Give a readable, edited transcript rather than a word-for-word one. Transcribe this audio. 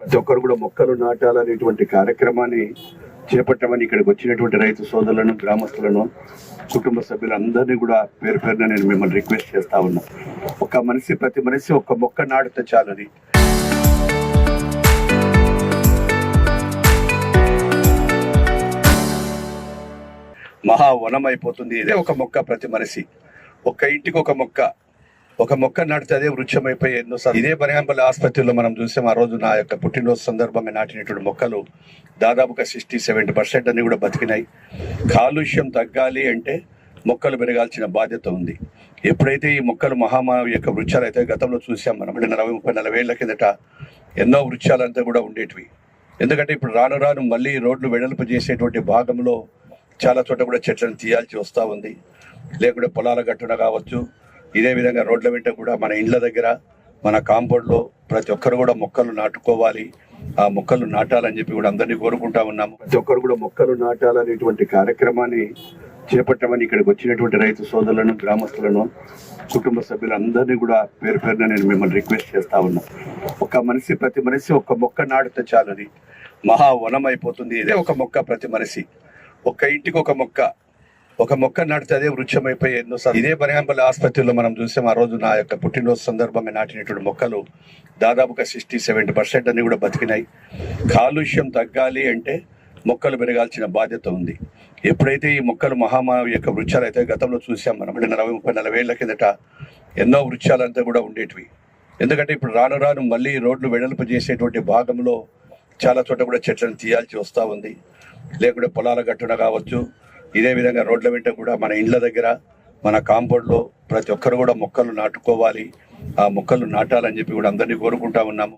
ప్రతి ఒక్కరు కూడా మొక్కలు నాటాలనేటువంటి కార్యక్రమాన్ని చేపట్టమని ఇక్కడికి వచ్చినటువంటి రైతు సోదరులను, గ్రామస్తులను, కుటుంబ సభ్యులందరినీ కూడా పేరు పేరున నేను మిమ్మల్ని రిక్వెస్ట్ చేస్తా ఉన్నా. ప్రతి మనిషి ఒక మొక్క నాటితే చాలని. మహావనం అయిపోతుంది. ఇదే ఒక మొక్క. ప్రతి మనిషి ఒక్క ఇంటికి ఒక మొక్క నాటితే అదే వృక్షం అయిపోయి ఎన్నోసార్లు ఇదే బనగానపల్లి ఆసుపత్రిలో మనం చూసాం. ఆ రోజు నా యొక్క పుట్టినరోజు సందర్భంగా నాటినటువంటి మొక్కలు దాదాపుగా 60-70% అన్ని కూడా బతికినాయి. కాలుష్యం తగ్గాలి అంటే మొక్కలు పెరగాల్సిన బాధ్యత ఉంది. ఎప్పుడైతే ఈ మొక్కలు మహామానవ యొక్క వృక్షాలు అయితే గతంలో చూసాం మనం 40-40 ఏళ్ల కిందట ఎన్నో వృక్షాలంతా కూడా ఉండేటివి. ఎందుకంటే ఇప్పుడు రాను రాను మళ్ళీ రోడ్లు వెడల్పు చేసేటువంటి భాగంలో చాలా చోట కూడా చెట్లను తీయాల్సి వస్తూ ఉంది. లేకుంటే పొలాల గట్టున కావచ్చు, ఇదే విధంగా రోడ్ల వెంట కూడా మన ఇండ్ల దగ్గర, మన కాంపౌండ్లో ప్రతి ఒక్కరు కూడా మొక్కలు నాటుకోవాలి. ఆ మొక్కలు నాటాలని చెప్పి కూడా అందరినీ కోరుకుంటా ఉన్నాము. ప్రతి ఒక్కరు కూడా మొక్కలు నాటాలనేటువంటి కార్యక్రమాన్ని చేపట్టమని ఇక్కడికి వచ్చినటువంటి రైతు సోదరులను, గ్రామస్తులను, కుటుంబ సభ్యులందరినీ కూడా పేరు పేరున నేను మిమ్మల్ని రిక్వెస్ట్ చేస్తా ఉన్నా. ప్రతి మనిషి ఒక మొక్క నాటితే చాలని. మహావనం అయిపోతుంది. ఇదే ఒక మొక్క. ప్రతి మనిషి ఒక్క ఇంటికి ఒక మొక్క నాటితే అదే వృక్షం అయిపోయి ఎన్నోసార్లు ఇదే బనగానపల్లి ఆసుపత్రిలో మనం చూసాం. ఆ రోజు నా యొక్క పుట్టినరోజు సందర్భంగా నాటినటువంటి మొక్కలు దాదాపుగా 60-70% అన్ని కూడా బతికినాయి. కాలుష్యం తగ్గాలి అంటే మొక్కలు పెరగాల్సిన బాధ్యత ఉంది. ఎప్పుడైతే ఈ మొక్కలు మహామానవ యొక్క వృక్షాలు అయితే గతంలో చూసాం మనం 40-40 ఏళ్ల కిందట ఎన్నో వృక్షాలంతా కూడా ఉండేటివి. ఎందుకంటే ఇప్పుడు రాను రాను మళ్ళీ రోడ్లు వెడల్పు చేసేటువంటి భాగంలో చాలా చోట కూడా చెట్లను తీయాల్సి వస్తూ ఉంది. లేకుంటే పొలాల గట్టున కావచ్చు, ఇదే విధంగా రోడ్ల వెంట కూడా మన ఇండ్ల దగ్గర, మన కాంపౌండ్లో ప్రతి ఒక్కరు కూడా మొక్కలు నాటుకోవాలి. ఆ మొక్కలు నాటాలని చెప్పి కూడా అందరినీ కోరుకుంటా ఉన్నాము.